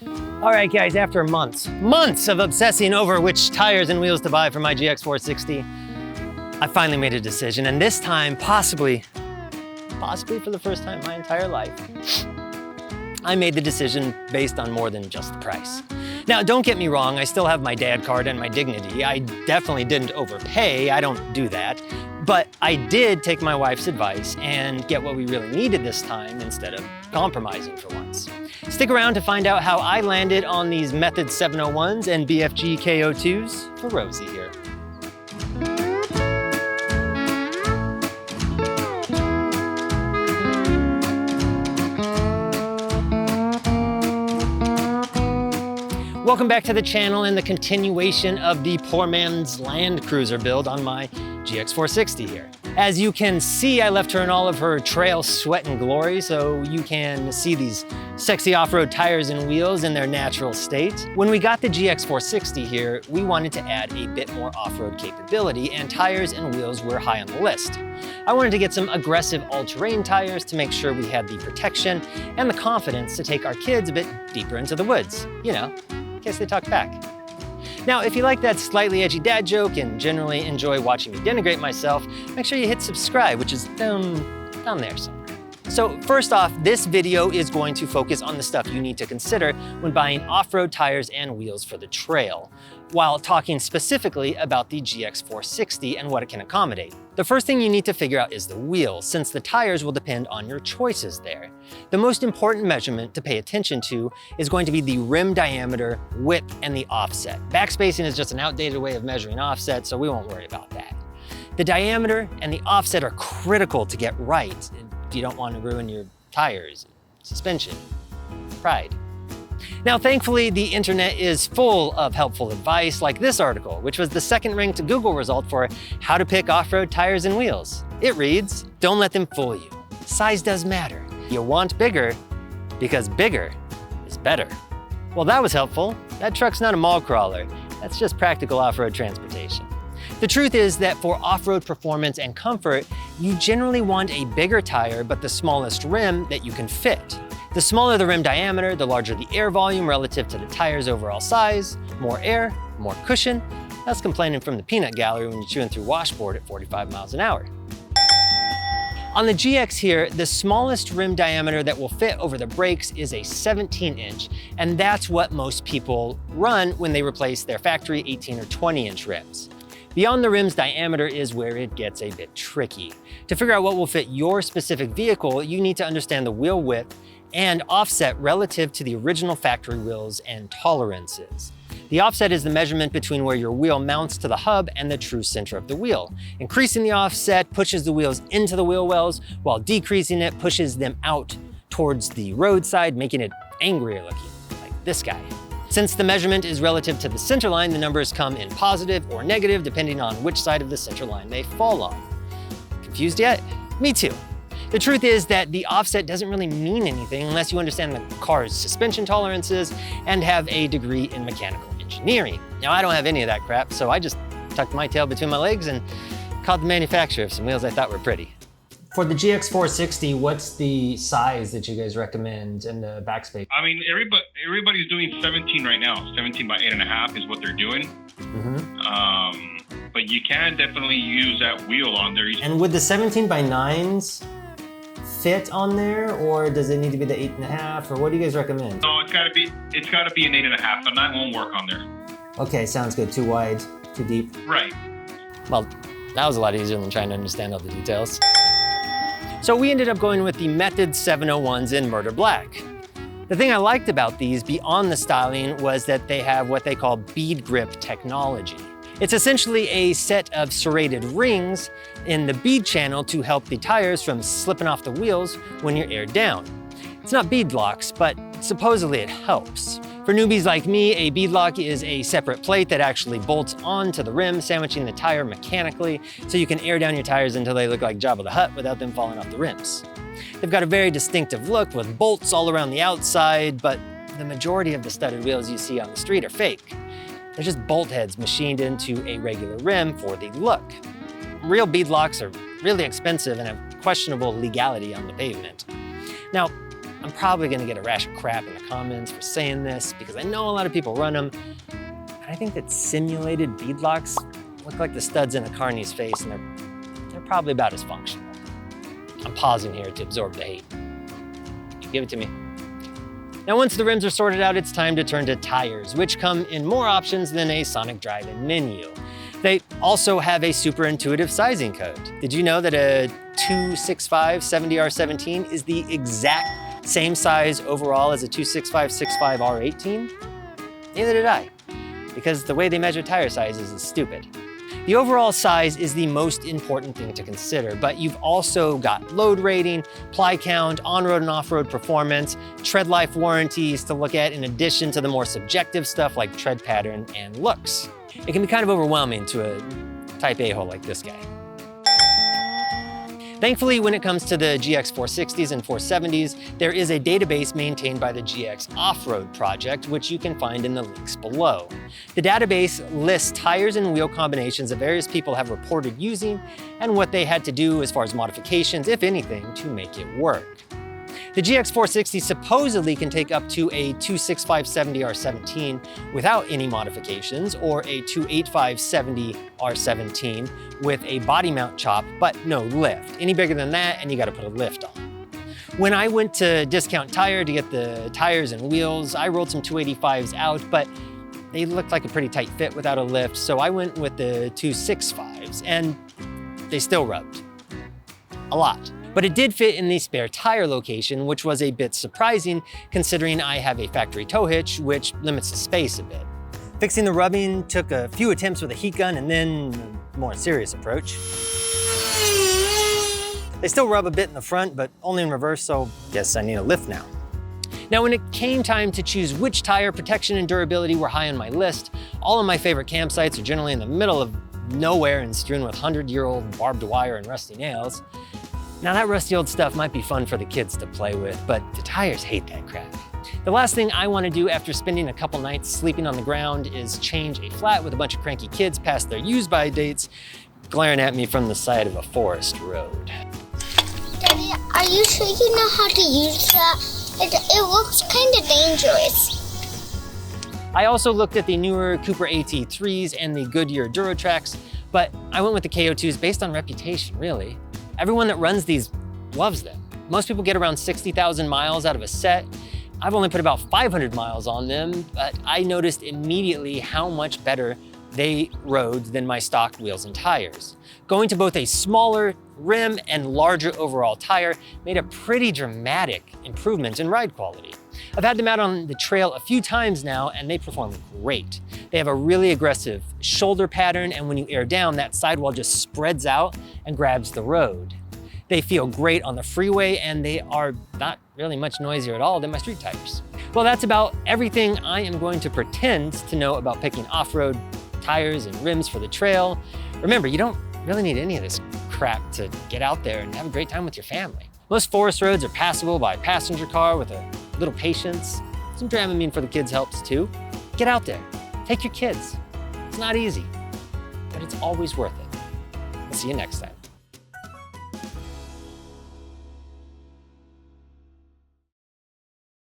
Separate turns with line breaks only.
All right, guys, after months of obsessing over which tires and wheels to buy for my GX460, I finally made a decision, and this time, possibly for the first time in my entire life, I made the decision based on more than just the price. Now, don't get me wrong, I still have my dad card and my dignity. I definitely didn't overpay, I don't do that. But I did take my wife's advice and get what we really needed this time instead of compromising for once. Stick around to find out how I landed on these Method 701s and BFG KO2s for Rosie here. Welcome back to the channel and the continuation of the poor man's Land Cruiser build on my GX460 here. As you can see, I left her in all of her trail sweat and glory, so you can see these sexy off-road tires and wheels in their natural state. When we got the GX460 here, we wanted to add a bit more off-road capability, and tires and wheels were high on the list. I wanted to get some aggressive all-terrain tires to make sure we had the protection and the confidence to take our kids a bit deeper into the woods, you know, in case they talk back. Now, if you like that slightly edgy dad joke and generally enjoy watching me denigrate myself, make sure you hit subscribe, which is down there somewhere. So first off, this video is going to focus on the stuff you need to consider when buying off-road tires and wheels for the trail, while talking specifically about the GX460 and what it can accommodate. The first thing you need to figure out is the wheel, since the tires will depend on your choices there. The most important measurement to pay attention to is going to be the rim diameter, width, and the offset. Backspacing is just an outdated way of measuring offset, so we won't worry about that. The diameter and the offset are critical to get right if you don't want to ruin your tires, suspension, pride. Now, thankfully, the internet is full of helpful advice like this article, which was the second ranked Google result for how to pick off-road tires and wheels. It reads, "Don't let them fool you. Size does matter. You want bigger because bigger is better." Well, that was helpful. That truck's not a mall crawler. That's just practical off-road transportation. The truth is that for off-road performance and comfort, you generally want a bigger tire, but the smallest rim that you can fit. The smaller the rim diameter, the larger the air volume relative to the tire's overall size. More air, more cushion. That's complaining from the peanut gallery when you're chewing through washboard at 45 miles an hour. On the GX here, the smallest rim diameter that will fit over the brakes is a 17-inch, and that's what most people run when they replace their factory 18 or 20-inch rims. Beyond the rim's diameter is where it gets a bit tricky. To figure out what will fit your specific vehicle, you need to understand the wheel width and offset relative to the original factory wheels and tolerances. The offset is the measurement between where your wheel mounts to the hub and the true center of the wheel. Increasing the offset pushes the wheels into the wheel wells, while decreasing it pushes them out towards the roadside, making it angrier looking, like this guy. Since the measurement is relative to the center line, the numbers come in positive or negative depending on which side of the center line they fall on. Confused yet? Me too. The truth is that the offset doesn't really mean anything unless you understand the car's suspension tolerances and have a degree in mechanical engineering. Now, I don't have any of that crap, so I just tucked my tail between my legs and called the manufacturer of some wheels I thought were pretty. For the GX460, what's the size that you guys recommend in the backspace?
I mean, everybody's doing 17 right now. 17 by 8.5 is what they're doing. But you can definitely use that wheel on there.
And would the 17 by 9s fit on there, or does it need to be the 8.5, or what do you guys recommend?
No, it's gotta be an 8.5. The 9 won't work on there.
Okay, sounds good. Too wide, too deep.
Right.
Well, that was a lot easier than trying to understand all the details. So we ended up going with the Method 701s in Murder Black. The thing I liked about these, beyond the styling, was that they have what they call bead grip technology. It's essentially a set of serrated rings in the bead channel to help the tires from slipping off the wheels when you're aired down. It's not bead locks, but supposedly it helps. For newbies like me, a bead lock is a separate plate that actually bolts onto the rim, sandwiching the tire mechanically, so you can air down your tires until they look like Jabba the Hutt without them falling off the rims. They've got a very distinctive look with bolts all around the outside, but the majority of the studded wheels you see on the street are fake. They're just bolt heads machined into a regular rim for the look. Real bead locks are really expensive and have questionable legality on the pavement. Now, I'm probably gonna get a rash of crap in the comments for saying this because I know a lot of people run them. And I think that simulated bead locks look like the studs in a carny's face, and they're probably about as functional. I'm pausing here to absorb the hate. Give it to me. Now, once the rims are sorted out, it's time to turn to tires, which come in more options than a Sonic drive-in menu. They also have a super intuitive sizing code. Did you know that a 265 70R17 is the exact same size overall as a 265 65R18? Neither did I, because the way they measure tire sizes is stupid. The overall size is the most important thing to consider, but you've also got load rating, ply count, on-road and off-road performance, tread life warranties to look at in addition to the more subjective stuff like tread pattern and looks. It can be kind of overwhelming to a type A-hole like this guy. Thankfully, when it comes to the GX460s and 470s, there is a database maintained by the GX Off-Road project, which you can find in the links below. The database lists tires and wheel combinations that various people have reported using and what they had to do as far as modifications, if anything, to make it work. The GX460 supposedly can take up to a 265 70R17 without any modifications, or a 285 70R17 with a body mount chop, but no lift. Any bigger than that, and you gotta put a lift on. When I went to Discount Tire to get the tires and wheels, I rolled some 285s out, but they looked like a pretty tight fit without a lift, so I went with the 265s, and they still rubbed. A lot. But it did fit in the spare tire location, which was a bit surprising considering I have a factory tow hitch, which limits the space a bit. Fixing the rubbing took a few attempts with a heat gun and then a more serious approach. They still rub a bit in the front, but only in reverse, so guess I need a lift now. Now, when it came time to choose which tire, protection and durability were high on my list, all of my favorite campsites are generally in the middle of nowhere and strewn with 100-year-old barbed wire and rusty nails. Now that rusty old stuff might be fun for the kids to play with, but the tires hate that crap. The last thing I want to do after spending a couple nights sleeping on the ground is change a flat with a bunch of cranky kids past their use-by dates, glaring at me from the side of a forest road.
Daddy, are you sure you know how to use that? It looks kind of dangerous.
I also looked at the newer Cooper AT3s and the Goodyear Duratrax, but I went with the KO2s based on reputation, really. Everyone that runs these loves them. Most people get around 60,000 miles out of a set. I've only put about 500 miles on them, but I noticed immediately how much better they rode than my stock wheels and tires. Going to both a smaller rim and larger overall tire made a pretty dramatic improvement in ride quality. I've had them out on the trail a few times now and they perform great. They have a really aggressive shoulder pattern, and when you air down, that sidewall just spreads out and grabs the road. They feel great on the freeway and they are not really much noisier at all than my street tires. Well, that's about everything I am going to pretend to know about picking off-road tires and rims for the trail. Remember, you don't really need any of this crap to get out there and have a great time with your family. Most forest roads are passable by a passenger car with a little patience. Some Dramamine for the kids helps too. Get out there, take your kids. It's not easy, but it's always worth it. I'll see you next time.